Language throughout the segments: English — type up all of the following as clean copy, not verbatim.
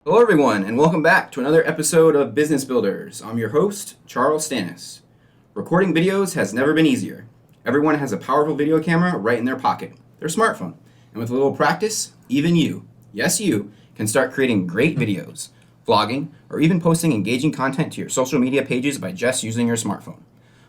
Hello, everyone, and welcome back to another episode of Business Builders. I'm your host, Charles Stannis. Recording videos has never been easier. Everyone has a powerful video camera right in their pocket, their smartphone. And with a little practice, even you, yes you, can start creating great videos, vlogging, or even posting engaging content to your social media pages by just using your smartphone.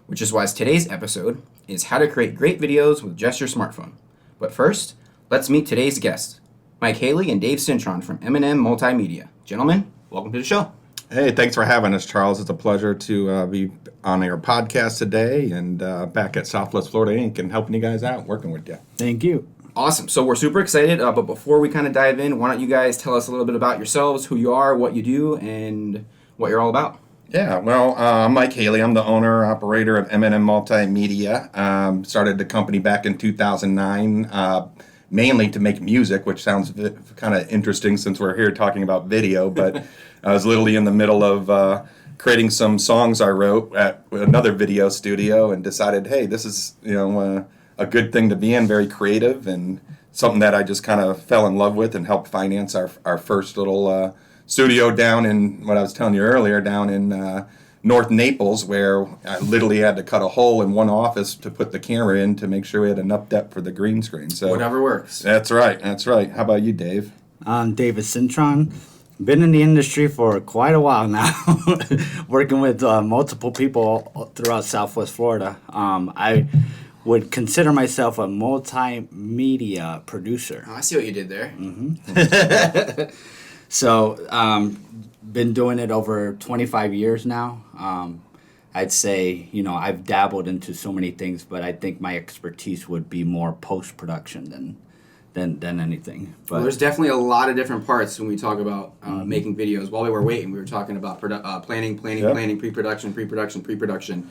Which is why today's episode is how to create great videos with just your smartphone. But first, let's meet today's guests. Mike Haley and Dave Cintron from M&M Multimedia. Gentlemen, welcome to the show. Hey, thanks for having us, Charles. It's a pleasure to be on your podcast today and back at SWFL Inc. and helping you guys out, working with you. Thank you. Awesome. So we're super excited, but before we kind of dive in, why don't you guys tell us a little bit about yourselves, who you are, what you do, and what you're all about. Yeah, well, I'm Mike Haley. I'm the owner, operator of M&M Multimedia. Started the company back in 2009. Mainly to make music, which sounds kind of interesting since we're here talking about video, but I was literally in the middle of creating some songs I wrote at another video studio and decided, hey, this is a good thing to be in, very creative, and something that I just kind of fell in love with and helped finance our first little studio down in, what I was telling you earlier, down in North Naples, where I literally had to cut a hole in one office to put the camera in to make sure we had enough depth for the green screen. So whatever works. That's right. How about you, Dave? I'm David Cintron. Been in the industry for quite a while now, working with multiple people throughout Southwest Florida. I would consider myself a multimedia producer. Oh, I see what you did there. Mm-hmm. So, been doing it over 25 years now. I'd say, I've dabbled into so many things, but I think my expertise would be more post-production than anything. But Well, there's definitely a lot of different parts when we talk about making videos. While we were waiting, we were talking about planning, pre-production.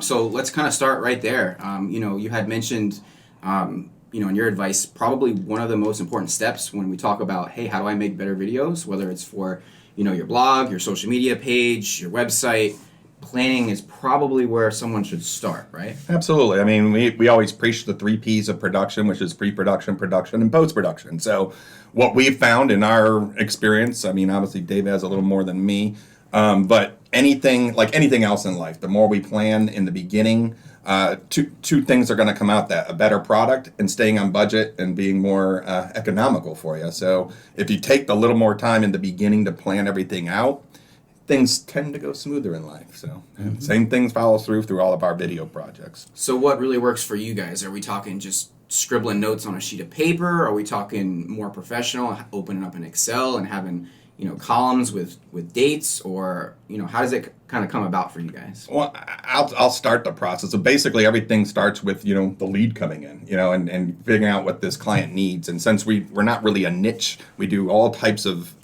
So let's kind of start right there. You had mentioned, in your advice, probably one of the most important steps when we talk about, hey, how do I make better videos, whether it's for your blog, your social media page, your website. Planning is probably where someone should start, right? Absolutely. I mean, we always preach the 3 Ps of production, which is pre-production, production, and post-production. So what we've found in our experience, I mean, obviously Dave has a little more than me, but anything else in life, the more we plan in the beginning, two things are going to come out: that a better product and staying on budget and being more economical for you. So if you take a little more time in the beginning to plan everything out, things tend to go smoother in life. So same things follow through all of our video projects. So what really works for you guys? Are we talking just scribbling notes on a sheet of paper? Are we talking more professional, opening up an Excel and having columns with dates, or how does it kind of come about for you guys? Well, I'll start the process. So basically everything starts with the lead coming in, and figuring out what this client needs. And since we're not really a niche, we do all types of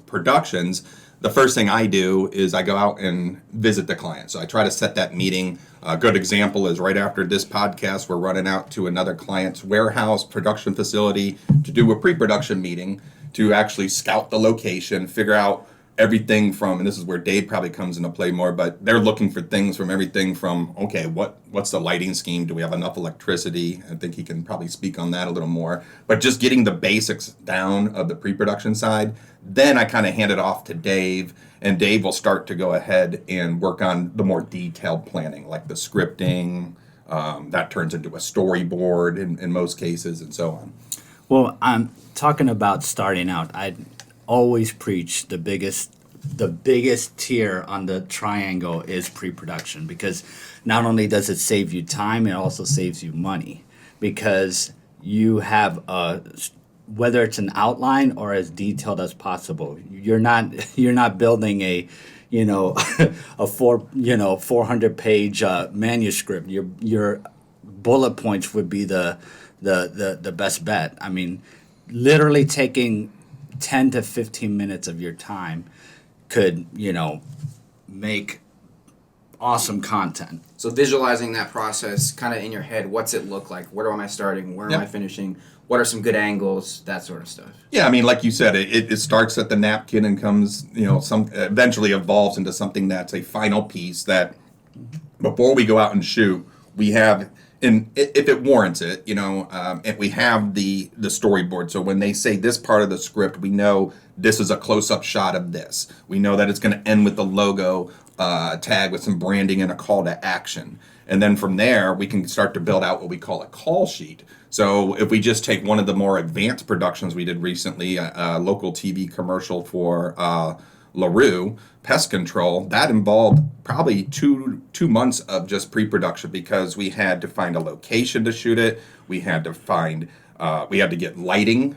productions. The first thing I do is I go out and visit the client. So I try to set that meeting. A good example is right after this podcast, we're running out to another client's warehouse production facility to do a pre-production meeting to actually scout the location, figure out everything from, and this is where Dave probably comes into play more, but they're looking for things from everything from, okay, what's the lighting scheme? Do we have enough electricity? I think he can probably speak on that a little more. But just getting the basics down of the pre-production side, then I kind of hand it off to Dave, and Dave will start to go ahead and work on the more detailed planning, like the scripting, that turns into a storyboard in most cases, and so on. Well, I'm talking about starting out. I always preach the biggest tier on the triangle is pre-production, because not only does it save you time, it also saves you money, because you have whether it's an outline or as detailed as possible. You're not building a 400 page manuscript. Your bullet points would be the best bet. I mean, literally taking 10 to 15 minutes of your time could, make awesome content. So visualizing that process kind of in your head, what's it look like? Where am I starting? Where am I finishing? What are some good angles? That sort of stuff. Yeah, I mean, like you said, it starts at the napkin and comes, eventually evolves into something that's a final piece that before we go out and shoot, we have And if it warrants it, and we have the storyboard. So when they say this part of the script, we know this is a close-up shot of this. We know that it's going to end with the logo tag with some branding and a call to action. And then from there, we can start to build out what we call a call sheet. So if we just take one of the more advanced productions we did recently, a local TV commercial for LaRue Pest Control, that involved probably two months of just pre-production because we had to find a location to shoot it. We had to get lighting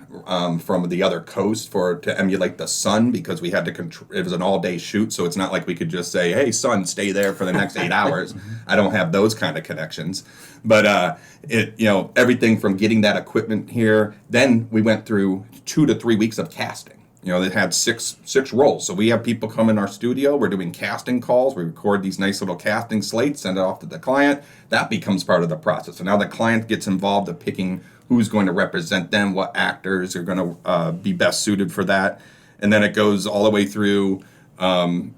from the other coast to emulate the sun because we had to control. It was an all-day shoot, so it's not like we could just say, "Hey, sun, stay there for the next 8 hours." I don't have those kind of connections, but everything from getting that equipment here. Then we went through 2 to 3 weeks of casting. They had six roles. So we have people come in our studio. We're doing casting calls. We record these nice little casting slates, send it off to the client. That becomes part of the process. So now the client gets involved in picking who's going to represent them, what actors are going to be best suited for that. And then it goes all the way through, down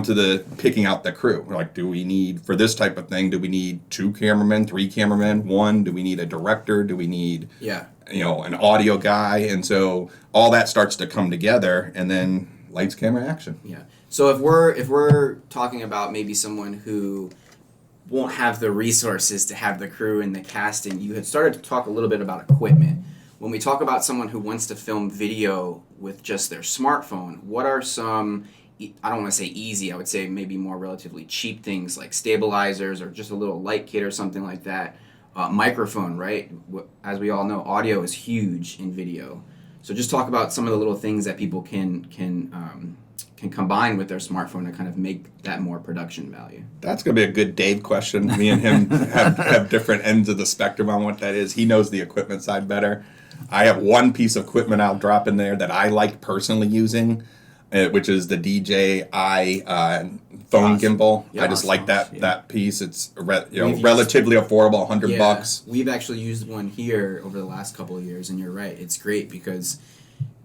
to the picking out the crew. Like, do we need, for this type of thing, do we need 2 cameramen, 3 cameramen, 1? Do we need a director? Do we need... Yeah. An audio guy, and so all that starts to come together, and then lights, camera, action. Yeah. So if we're talking about maybe someone who won't have the resources to have the crew and the casting, you had started to talk a little bit about equipment. When we talk about someone who wants to film video with just their smartphone, what are some, I don't want to say easy, I would say maybe more relatively cheap things like stabilizers or just a little light kit or something like that? Microphone, right? As we all know, audio is huge in video. So just talk about some of the little things that people can combine with their smartphone to kind of make that more production value. That's going to be a good Dave question. Me and him have different ends of the spectrum on what that is. He knows the equipment side better. I have one piece of equipment I'll drop in there that I like personally using, which is the DJI phone gimbal. Yeah, I just like that that piece. It's used, relatively affordable, $100. We've actually used one here over the last couple of years, and you're right. It's great because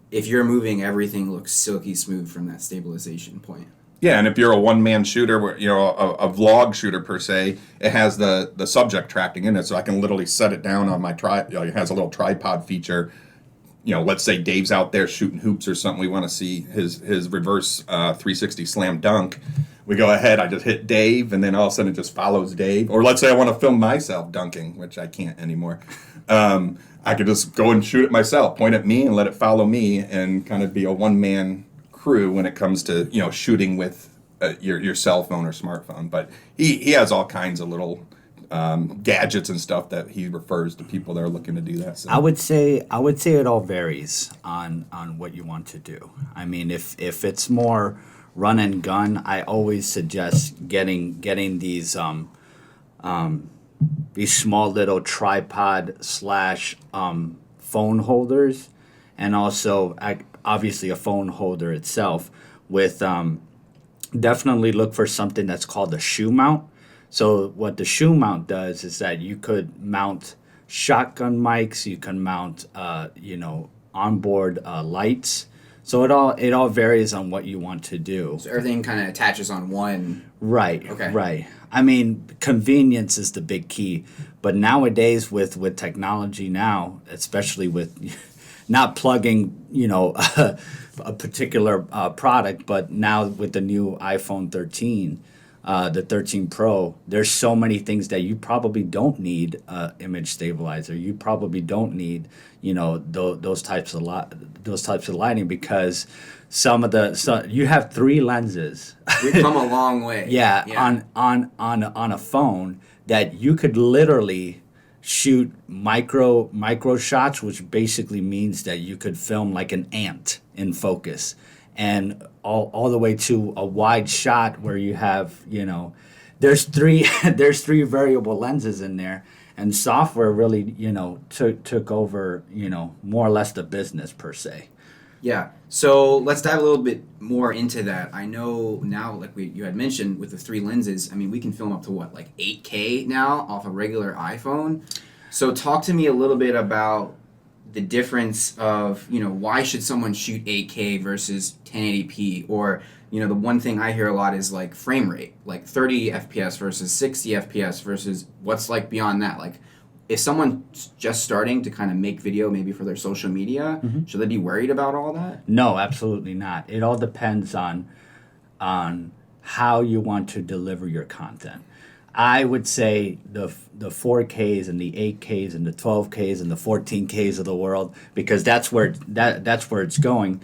if you're moving, everything looks silky smooth from that stabilization point. Yeah, and if you're a one-man shooter, a vlog shooter per se, it has the subject tracking in it, so I can literally set it down on my it has a little tripod feature. Let's say Dave's out there shooting hoops or something. We want to see his reverse 360 slam dunk. We go ahead, I just hit Dave, and then all of a sudden it just follows Dave. Or let's say I want to film myself dunking, which I can't anymore. I could just go and shoot it myself, point at me and let it follow me, and kind of be a one-man crew when it comes to shooting with your cell phone or smartphone. But he has all kinds of little gadgets and stuff that he refers to people that are looking to do that. So. I would say it all varies on what you want to do. I mean, if it's more run and gun, I always suggest getting these small little tripod / phone holders, and also obviously a phone holder itself. With definitely look for something that's called a shoe mount. So what the shoe mount does is that you could mount shotgun mics, you can mount onboard lights. So it all varies on what you want to do. So everything kind of attaches on one. Right. Okay. Right. I mean, convenience is the big key, but nowadays with technology now, especially with not plugging, a particular product, but now with the new iPhone 13, the 13 Pro, there's so many things that you probably don't need image stabilizer. You probably don't need, those types of lighting, because you have 3 lenses. We've come a long way. Yeah. On a phone that you could literally shoot micro shots, which basically means that you could film like an ant in focus, and all the way to a wide shot where you have there's 3 variable lenses in there, and software really took over more or less the business per se. Yeah. So let's dive a little bit more into that. I know now, like you had mentioned, with the 3 lenses, I mean, we can film up to like 8K now off a regular iPhone. So talk to me a little bit about the difference of, why should someone shoot 8K versus 1080p, or the one thing I hear a lot is like frame rate, like 30 FPS versus 60 FPS versus what's like beyond that. Like if someone's just starting to kind of make video maybe for their social media, should they be worried about all that? No, absolutely not. It all depends on how you want to deliver your content. I would say the 4Ks and the 8Ks and the 12Ks and the 14Ks of the world, because that's where it's going.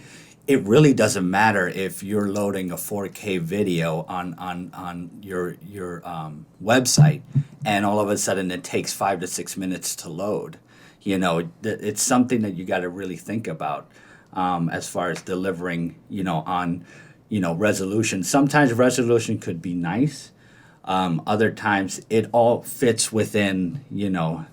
It really doesn't matter if you're loading a 4K video on your website, and all of a sudden it takes 5 to 6 minutes to load. It's something that you got to really think about as far as delivering. On resolution. Sometimes resolution could be nice. Other times it all fits within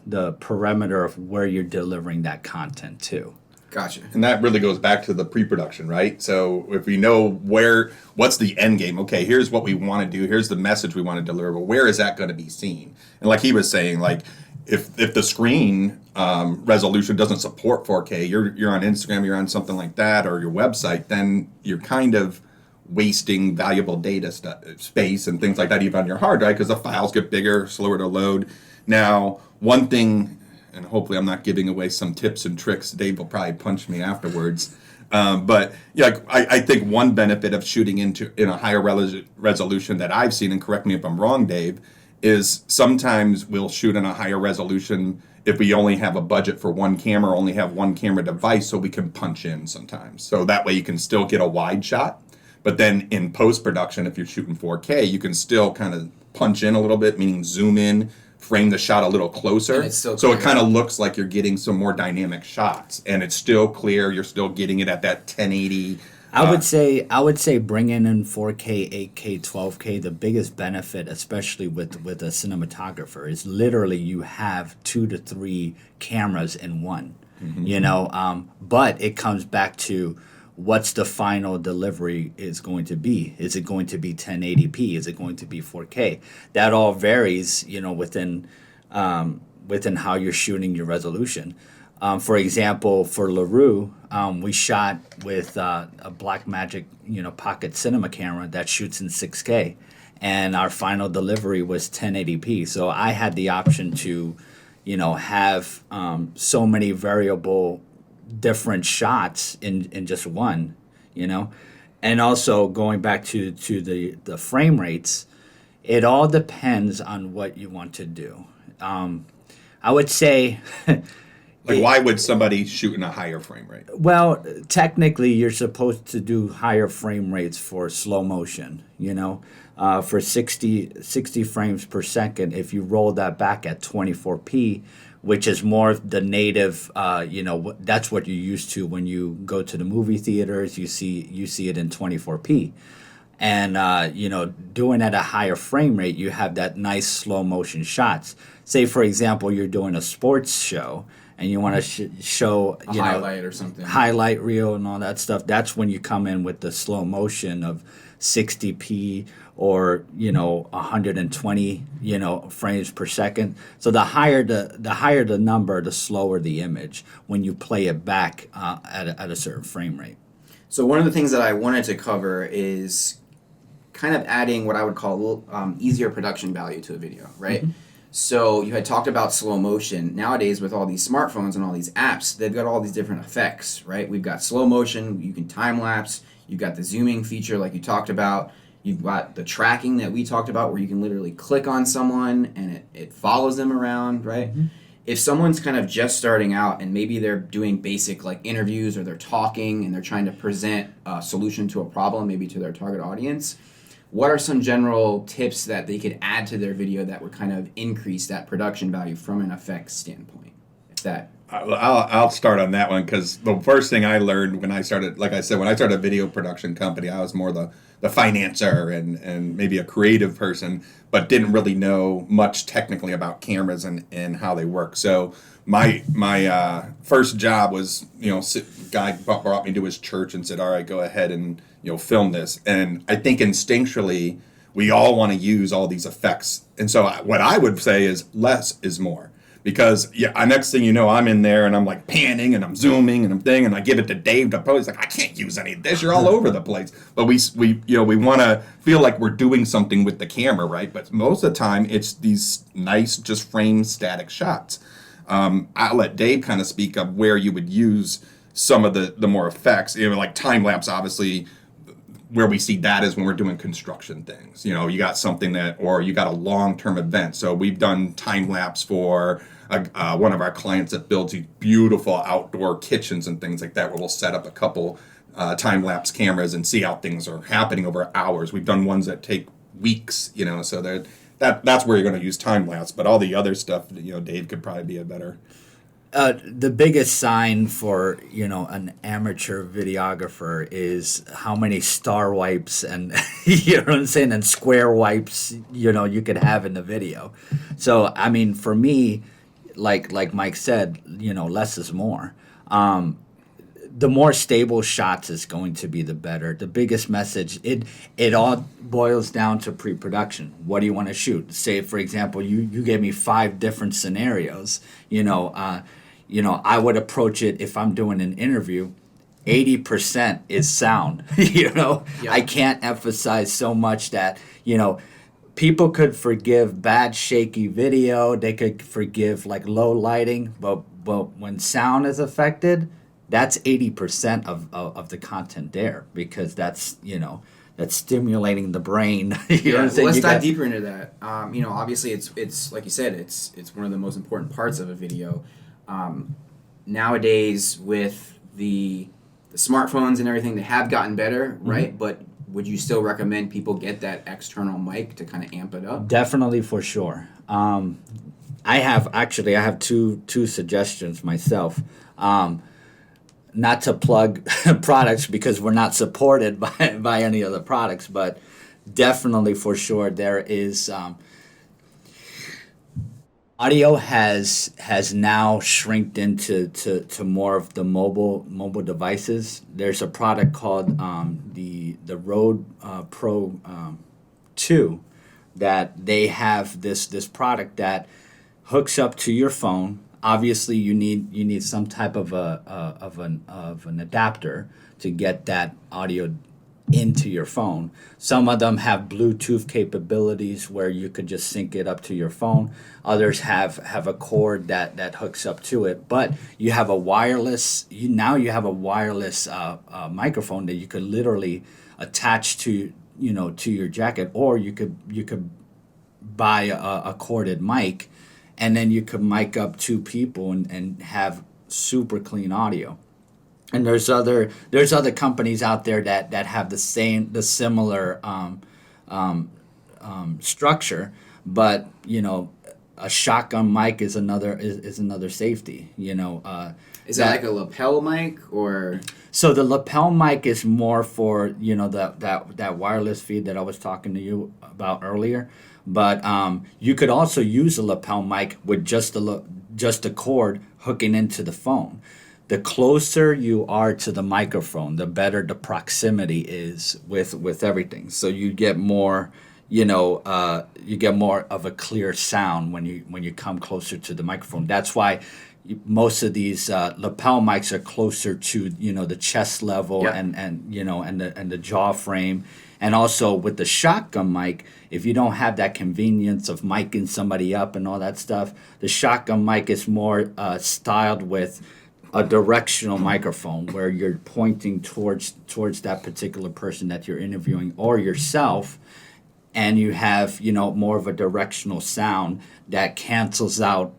the perimeter of where you're delivering that content to. Gotcha. And that really goes back to the pre-production, right? So if we know what's the end game? Okay, here's what we want to do. Here's the message we want to deliver. But where is that going to be seen? And like he was saying, like if the screen resolution doesn't support 4K, you're on Instagram, you're on something like that, or your website, then you're kind of wasting valuable data space and things like that, even on your hard drive, because the files get bigger, slower to load. Now, one thing, and hopefully I'm not giving away some tips and tricks. Dave will probably punch me afterwards. But yeah, I think one benefit of shooting in a higher resolution that I've seen, and correct me if I'm wrong, Dave, is sometimes we'll shoot in a higher resolution if we only have a budget for one camera, only have one camera device, so we can punch in sometimes. So that way you can still get a wide shot. But then in post-production, if you're shooting 4K, you can still kind of punch in a little bit, meaning zoom in, frame the shot a little closer. And it's still so clear. it kind of looks like you're getting some more dynamic shots. And it's still clear. You're still getting it at that 1080. I would say bringing in 4K, 8K, 12K. The biggest benefit, especially with a cinematographer, is literally you have 2 to 3 cameras in one. But it comes back to what's the final delivery is going to be. Is it going to be 1080p? Is it going to be 4K? That all varies, within how you're shooting your resolution. For example, for LaRue, we shot with a Blackmagic, pocket cinema camera that shoots in 6K, and our final delivery was 1080p. So I had the option to, have so many variable different shots in just one, and also going back to the frame rates, it all depends on what you want to do. I would say why would somebody shoot in a higher frame rate? Well, technically you're supposed to do higher frame rates for slow motion, for 60 frames per second. If you roll that back at 24p, which is more the native, that's what you're used to when you go to the movie theaters. You see it in 24p, and doing at a higher frame rate, you have that nice slow motion shots. Say, for example, you're doing a sports show and you want to show a highlight or something, highlight reel and all that stuff. That's when you come in with the slow motion of 60p or 120 frames per second. So the higher the number, the slower the image when you play it back at a certain frame rate. So one of the things that I wanted to cover is kind of adding what I would call easier production value to a video, right? Mm-hmm. So you had talked about slow motion. Nowadays, with all these smartphones and all these apps, they've got all these different effects, right? We've got slow motion, you can time lapse, you've got the zooming feature like you talked about, you've got the tracking that we talked about where you can literally click on someone and it follows them around, right? Mm-hmm. If someone's kind of just starting out and maybe they're doing basic like interviews or they're talking and they're trying to present a solution to a problem, maybe to their target audience, what are some general tips that they could add to their video that would kind of increase that production value from an effects standpoint? If that, I'll start on that one, because the first thing I learned when I started, like I said, when I started a video production company, I was more the financier and maybe a creative person, but didn't really know much technically about cameras and how they work. So my first job was, guy brought me to his church and said, all right, go ahead and film this. And I think instinctually we all want to use all these effects. And so what I would say is less is more, Because next thing you know, I'm in there and I'm like panning and I'm zooming and I'm thing, and I give it to Dave to post. He's like, I can't use any of this. You're all over the place. But we want to feel like we're doing something with the camera, right? But most of the time, it's these nice, just frame static shots. I'll let Dave kind of speak of where you would use some of the more effects. Like time lapse, obviously. Where we see that is when we're doing construction things. You got something or you got a long-term event. So we've done time lapse for one of our clients that builds these beautiful outdoor kitchens and things like that, where we'll set up a couple time lapse cameras and see how things are happening over hours. We've done ones that take weeks. So that's where you're going to use time lapse. But all the other stuff, Dave could probably be a better. The biggest sign for an amateur videographer is how many star wipes and and square wipes you could have in the video. So I mean, for me, like Mike said, less is more. The more stable shots is going to be the better. The biggest message, it all boils down to pre-production. What do you want to shoot? Say, for example, you gave me 5 different scenarios. I would approach it if I'm doing an interview. 80% is sound. I can't emphasize so much that people could forgive bad shaky video. They could forgive like low lighting, but when sound is affected, that's 80% of the content there, because that's stimulating the brain. Let's dive deeper into that. Obviously it's like you said, it's one of the most important parts of a video. Nowadays with the smartphones and everything, they have gotten better, right? Mm-hmm. But would you still recommend people get that external mic to kind of amp it up? Definitely, for sure. I have two suggestions myself. Not to plug products, because we're not supported by any other products, but definitely for sure there is. Audio has now shrinked into to more of the mobile devices. There's a product called the Rode Pro 2 that they have this product that hooks up to your phone. Obviously, you need some type of an adapter to get that audio into your phone. Some of them have Bluetooth capabilities where you could just sync it up to your phone. Others have a cord that hooks up to it. But you have a wireless. You have a wireless microphone that you could literally attach to your jacket, or you could buy a corded mic, and then you could mic up 2 people and have super clean audio. And there's other companies out there that have the similar structure, but a shotgun mic is another safety. Is that like a lapel mic or? So the lapel mic is more for that wireless feed that I was talking to you about earlier. But you could also use a lapel mic with just a cord hooking into the phone. The closer you are to the microphone, the better the proximity is with everything. So you get more, you get more of a clear sound when you come closer to the microphone. That's why most of these lapel mics are closer to the chest level. Yep. and the jaw frame. And also with the shotgun mic, if you don't have that convenience of micing somebody up and all that stuff, the shotgun mic is more styled with a directional microphone where you're pointing towards that particular person that you're interviewing or yourself, and you have more of a directional sound that cancels out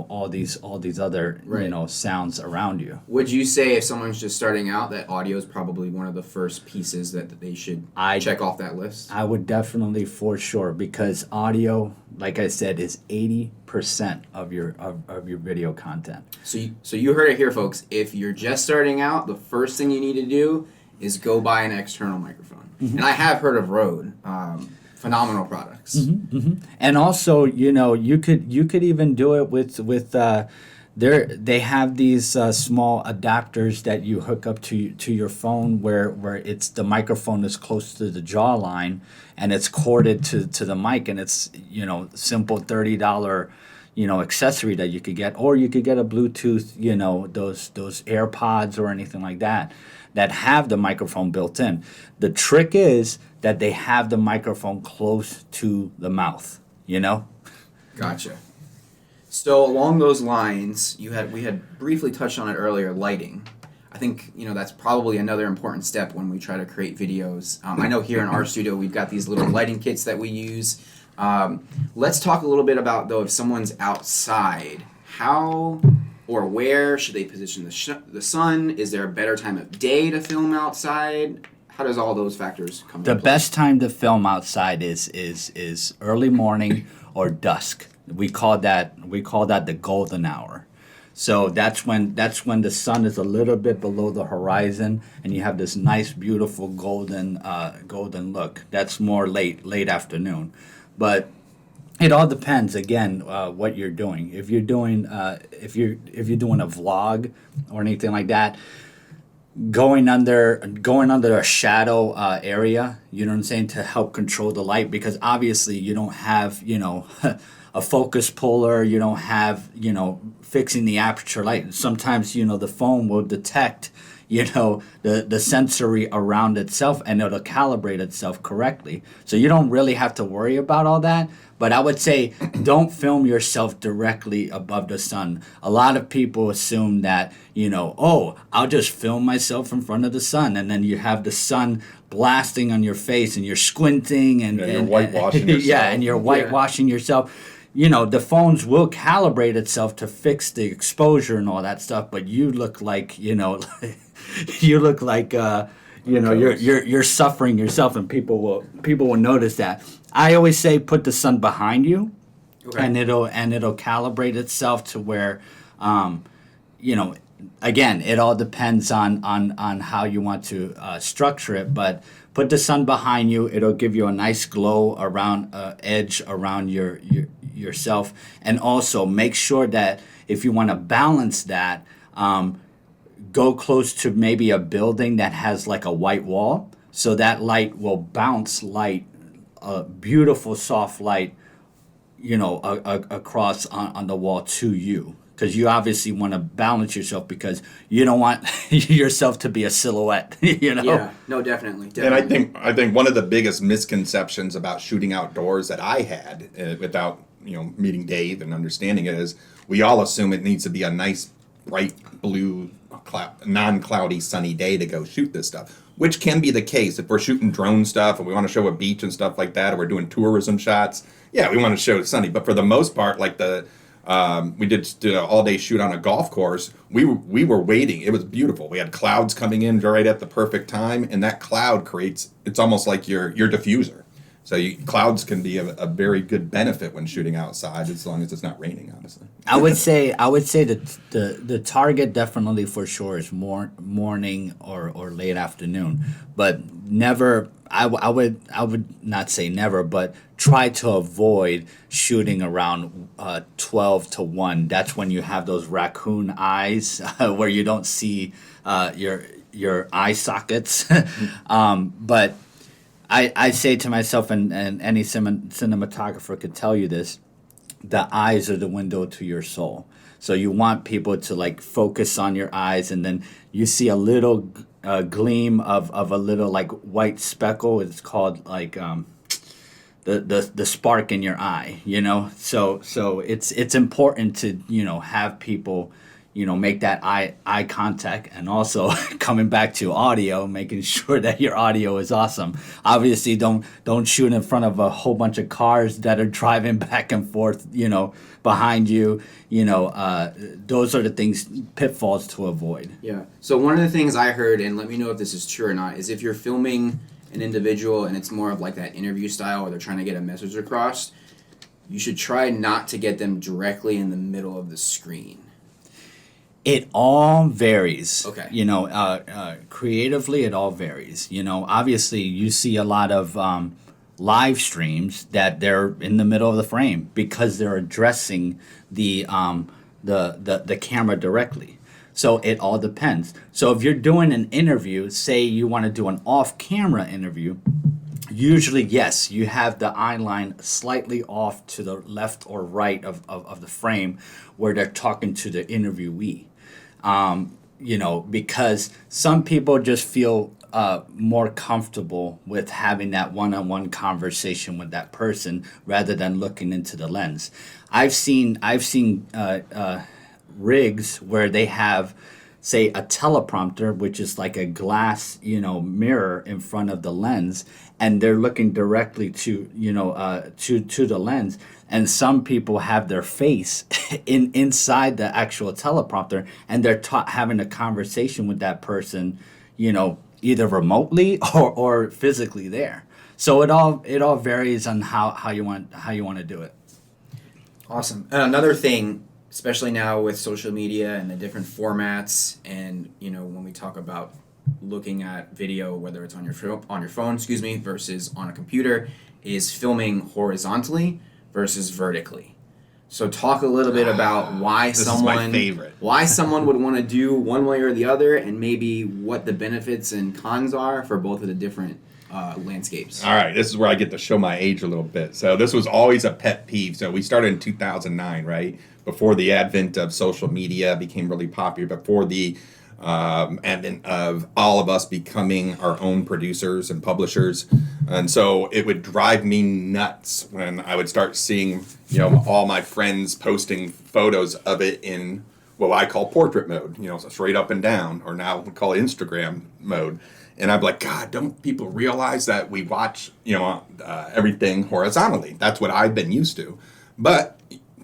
all these other right. Sounds around you. Would you say if someone's just starting out that audio is probably one of the first pieces that they should check off that list? I would definitely, for sure, because audio, like I said, is 80% of your video content. So you heard it here, folks. If you're just starting out, the first thing you need to do is go buy an external microphone. Mm-hmm. And I have heard of Rode. Phenomenal products. Mm-hmm, mm-hmm. And also, you could even do it with they have these small adapters that you hook up to your phone where it's the microphone is close to the jawline and it's corded to the mic, and it's simple $30 accessory that you could get, or you could get a Bluetooth, those AirPods or anything like that have the microphone built in. The trick is that they have the microphone close to the mouth, Gotcha. So along those lines, we had briefly touched on it earlier, lighting. I think that's probably another important step when we try to create videos. I know here in our studio we've got these little lighting kits that we use. Let's talk a little bit about, though, if someone's outside, how or where should they position the sun? Is there a better time of day to film outside? How does all those factors come into play? The best time to film outside is early morning or dusk. We call that the golden hour. So that's when the sun is a little bit below the horizon, and you have this nice, beautiful golden look. That's more late afternoon, but it all depends again what you're doing. If you're doing if you're doing a vlog or anything like that, going under a shadow area, you know what I'm saying, to help control the light, because obviously you don't have a focus puller, you don't have fixing the aperture light. Sometimes the phone will detect the sensory around itself, and it'll calibrate itself correctly. So you don't really have to worry about all that. But I would say don't film yourself directly above the sun. A lot of people assume that, I'll just film myself in front of the sun, and then you have the sun blasting on your face and you're squinting and you're whitewashing yourself. Yeah, and you're whitewashing yourself. The phones will calibrate itself to fix the exposure and all that stuff, but you look like, you look like you're suffering yourself, and people will notice that. I always say put the sun behind you, okay, and it'll calibrate itself to where, again, it all depends on how you want to structure it, but put the sun behind you. It'll give you a nice glow around edge around yourself, and also make sure that if you want to balance that, go close to maybe a building that has like a white wall, so that light will bounce light, beautiful soft light, across on the wall to you, because you obviously want to balance yourself, because you don't want yourself to be a silhouette. Yeah, no, definitely. And I think one of the biggest misconceptions about shooting outdoors that I had without meeting Dave and understanding it is we all assume it needs to be a nice bright blue non-cloudy sunny day to go shoot this stuff, which can be the case if we're shooting drone stuff and we want to show a beach and stuff like that, or we're doing tourism shots. Yeah, we want to show it sunny, but for the most part, like we did an all-day shoot on a golf course. We were waiting. It was beautiful. We had clouds coming in right at the perfect time, and that cloud it's almost like your diffuser. So clouds can be a very good benefit when shooting outside, as long as it's not raining, obviously. I would say that the target definitely for sure is morning or late afternoon, but never. I would not say never, but try to avoid shooting around 12 to 1. That's when you have those raccoon eyes where you don't see your eye sockets. But I say to myself, and any cinematographer could tell you this, the eyes are the window to your soul. So you want people to focus on your eyes, and then you see a little gleam of a little white speckle. It's called the spark in your eye, So it's important to have people make that eye contact, and also coming back to audio, making sure that your audio is awesome. Obviously, don't shoot in front of a whole bunch of cars that are driving back and forth, behind you. Those are the pitfalls to avoid. Yeah. So one of the things I heard, and let me know if this is true or not, is if you're filming an individual and it's more of that interview style, or they're trying to get a message across, you should try not to get them directly in the middle of the screen. It all varies. Okay. Creatively, it all varies. Obviously, you see a lot of live streams that they're in the middle of the frame because they're addressing the camera directly. So it all depends. So if you're doing an interview, say you want to do an off-camera interview, usually, yes, you have the eye line slightly off to the left or right of the frame where they're talking to the interviewee. Because some people just feel more comfortable with having that one-on-one conversation with that person rather than looking into the lens. I've seen rigs where they have, say, a teleprompter, which is like a glass, mirror in front of the lens, and they're looking directly to the lens. And some people have their face inside the actual teleprompter, and they're having a conversation with that person, either remotely or physically there. So it all varies on how you want to do it. Awesome. And another thing, especially now with social media and the different formats, and when we talk about looking at video, whether it's on your phone, versus on a computer, is filming horizontally versus vertically. So talk a little bit about why This is my favorite. why someone would want to do one way or the other, and maybe what the benefits and cons are for both of the different landscapes. All right, this is where I get to show my age a little bit. So this was always a pet peeve. So we started in 2009, right? Before the advent of social media became really popular, before the advent of all of us becoming our own producers and publishers. And so it would drive me nuts when I would start seeing, all my friends posting photos of it in what I call portrait mode, so straight up and down, or now we call it Instagram mode. And I'm like, God, don't people realize that we watch, everything horizontally? That's what I've been used to. But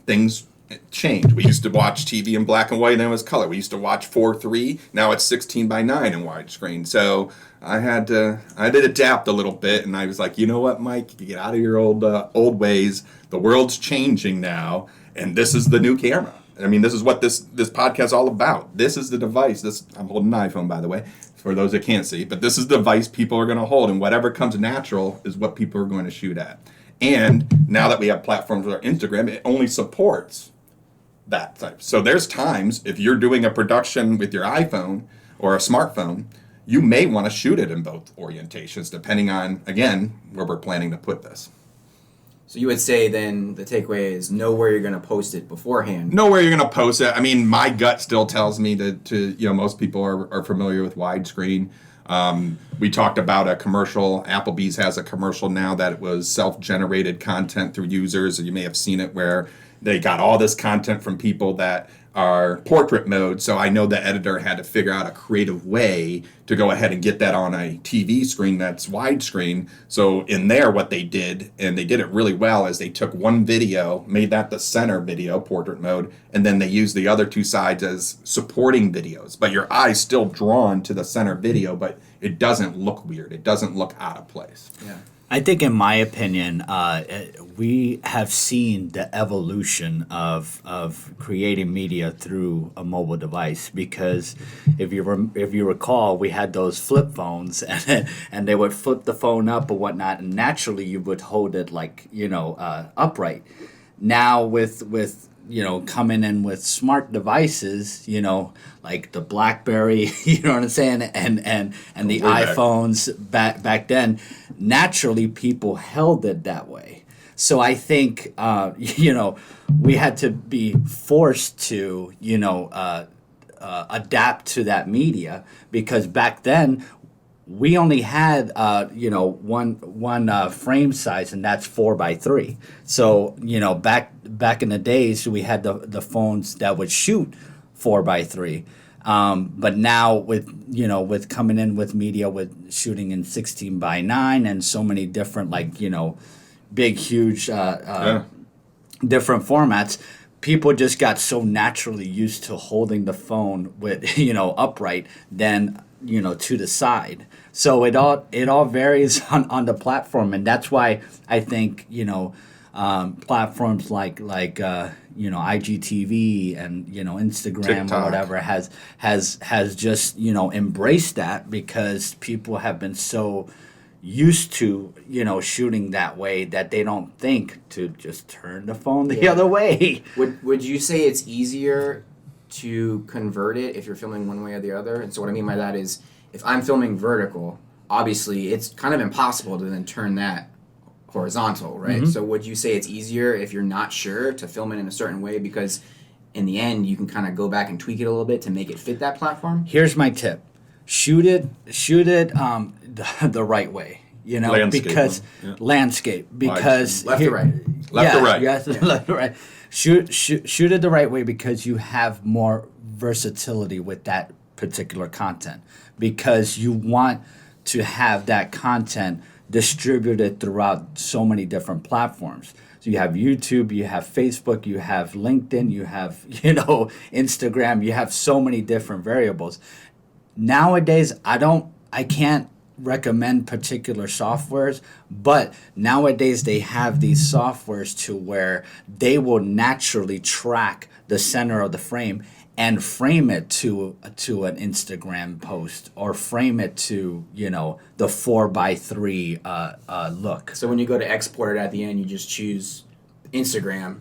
things changed. We used to watch TV in black and white, and then it was color. We used to watch 4:3. Now it's 16:9 in widescreen. So I had to adapt a little bit, and I was like, you know what, Mike, you get out of your old ways. The world's changing now, and this is the new camera. I mean, this is what this podcast is all about. This is the device. I'm holding an iPhone, by the way, for those that can't see. But this is the device people are going to hold, and whatever comes natural is what people are going to shoot at. And now that we have platforms like Instagram, it only supports that type. So there's times if you're doing a production with your iPhone or a smartphone, you may want to shoot it in both orientations, depending on, again, where we're planning to put this. So you would say then the takeaway is know where you're going to post it beforehand. Know where you're going to post it. I mean, my gut still tells me to most people are familiar with widescreen. We talked about a commercial. Applebee's has a commercial now that was self-generated content through users. You may have seen it where they got all this content from people that are portrait mode. So I know the editor had to figure out a creative way to go ahead and get that on a TV screen that's widescreen. So in there, what they did, and they did it really well, is they took one video, made that the center video, portrait mode, and then they used the other two sides as supporting videos. But your eye's still drawn to the center video, but it doesn't look weird. It doesn't look out of place. Yeah. I think, in my opinion, we have seen the evolution of creating media through a mobile device. Because if you recall, we had those flip phones, and they would flip the phone up or whatnot, and naturally you would hold it like upright. Now with coming in with smart devices, like the BlackBerry, you know what I'm saying, and the iPhones back then, naturally people held it that way. So I think, we had to be forced to, adapt to that media, because back then we only had one frame size, and that's 4:3. So back in the days we had the phones that would shoot 4:3. But now with coming in with media, with shooting in 16:9 and so many different big huge different formats, people just got so naturally used to holding the phone with upright than to the side. So it all varies on the platform, and that's why I think platforms like IGTV and Instagram TikTok. or whatever has just embraced that, because people have been so used to shooting that way that they don't think to just turn the phone the other way. Would you say it's easier to convert it if you're filming one way or the other? And so what I mean by that is, if I'm filming vertical, obviously it's kind of impossible to then turn that horizontal, right? So would you say it's easier if you're not sure to film it in a certain way, because in the end you can kind of go back and tweak it a little bit to make it fit that platform? Here's my tip: shoot it the right way. Landscape, because landscape, because Left to right. Left to right. Yes, left to right. Shoot it the right way, because you have more versatility with that particular content, because you want to have that content distributed throughout so many different platforms. So you have YouTube, you have Facebook, you have LinkedIn, you have Instagram, you have so many different variables. Nowadays, I can't recommend particular softwares, but nowadays they have these softwares to where they will naturally track the center of the frame and frame it to an Instagram post, or frame it to the 4:3 look. So when you go to export it at the end, you just choose Instagram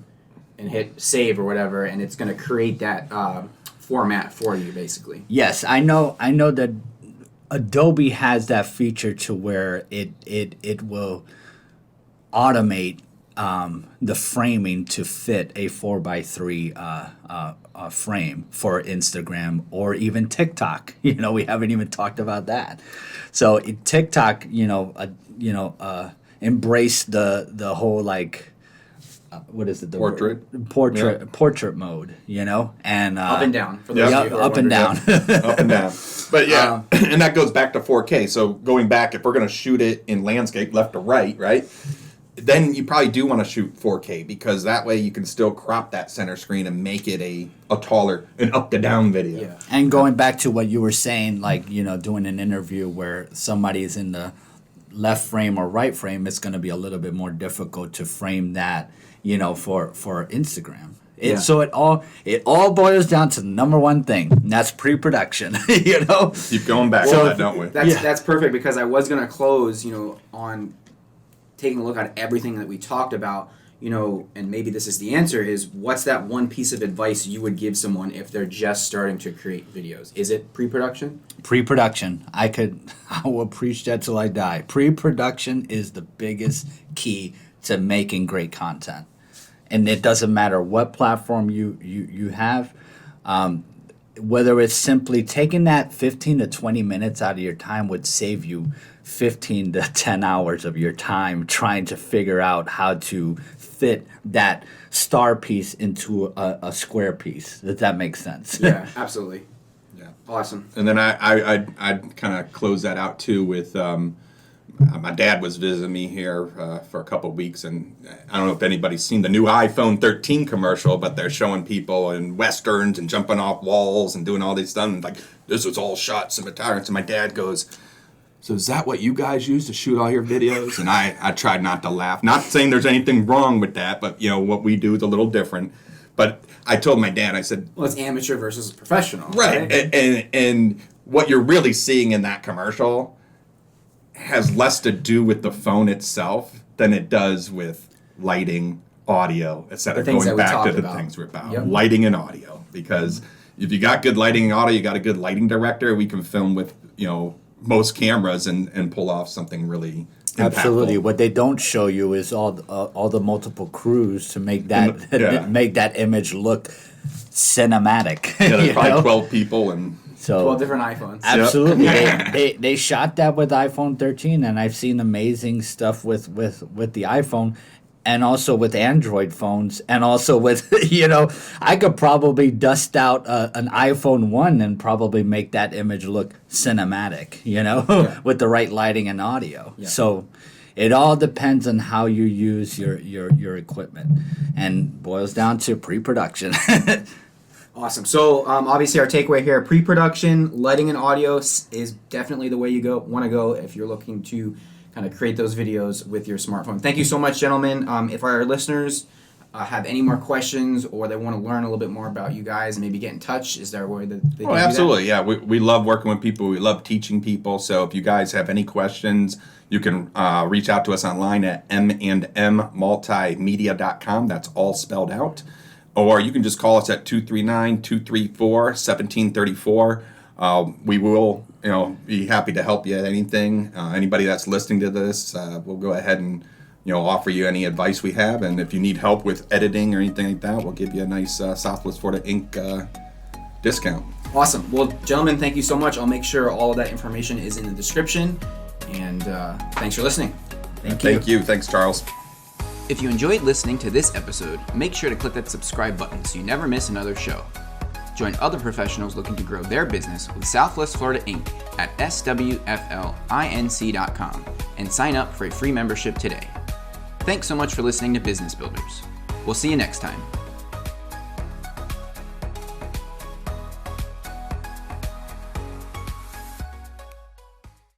and hit save or whatever, and it's going to create that format for you, basically. Yes, I know that Adobe has that feature to where it will automate the framing to fit a 4:3 frame for Instagram or even TikTok. We haven't even talked about that. So TikTok, embrace the whole what is it? The portrait mode. And Up and down. For yeah, those of you who are up and wondering. down. Up and down. But yeah, and that goes back to 4K. So going back, if we're going to shoot it in landscape, left to right, then you probably do want to shoot 4K, because that way you can still crop that center screen and make it an up to down video. Yeah. And going back to what you were saying, doing an interview where somebody is in the left frame or right frame, it's going to be a little bit more difficult to frame that, for Instagram. So it all boils down to the number one thing, and that's pre-production. Keep going back to that, don't we? That's perfect, because I was going to close, on taking a look at everything that we talked about, and maybe this is the answer, is what's that one piece of advice you would give someone if they're just starting to create videos? Is it pre-production? Pre-production. I will preach that till I die. Pre-production is the biggest key to making great content. And it doesn't matter what platform you have, whether it's simply taking that 15 to 20 minutes out of your time would save you 15 to 10 hours of your time trying to figure out how to fit that star piece into a square piece. Does that make sense? Yeah, absolutely. Yeah. Awesome. And then I'd kind of close that out too with my dad was visiting me here for a couple of weeks, and I don't know if anybody's seen the new iPhone 13 commercial, but they're showing people in westerns and jumping off walls and doing all these stuff, and this was all shot cinematography. And my dad goes, "So is that what you guys use to shoot all your videos?" And I tried not to laugh. Not saying there's anything wrong with that, but what we do is a little different. But I told my dad, I said, well, it's amateur versus professional. Right. And what you're really seeing in that commercial has less to do with the phone itself than it does with lighting, audio, etc. Going back to the things we're about. Yep. Lighting and audio. Because if you got good lighting and audio, you got a good lighting director, we can film with, most cameras and pull off something really impactful. Absolutely. What they don't show you is all the multiple crews to make that make that image look cinematic. Yeah, there's probably 12 people and 12 different iPhones. Absolutely. They shot that with iPhone 13, and I've seen amazing stuff with the iPhone, and also with Android phones, and also with, I could probably dust out an iPhone 1 and probably make that image look cinematic, with the right lighting and audio. Yeah. So it all depends on how you use your equipment, and boils down to pre-production. Awesome. So obviously our takeaway here, pre-production, lighting and audio is definitely the way you want to go if you're looking to kind of create those videos with your smartphone. Thank you so much, gentlemen. If our listeners have any more questions or they want to learn a little bit more about you guys and maybe get in touch, is there a way that they can absolutely. do that? Yeah, we love working with people. We love teaching people. So if you guys have any questions, you can reach out to us online at M&M Multimedia.com. That's all spelled out. Or you can just call us at 239-234-1734. We will be happy to help you at anything. Anybody that's listening to this, we'll go ahead and offer you any advice we have. And if you need help with editing or anything like that, we'll give you a nice Southwest Florida Inc. Discount. Awesome. Well, gentlemen, thank you so much. I'll make sure all of that information is in the description. And thanks for listening. Thank you. Thanks, Charles. If you enjoyed listening to this episode, make sure to click that subscribe button so you never miss another show. Join other professionals looking to grow their business with Southwest Florida Inc. at SWFLinc.com and sign up for a free membership today. Thanks so much for listening to Business Builders. We'll see you next time.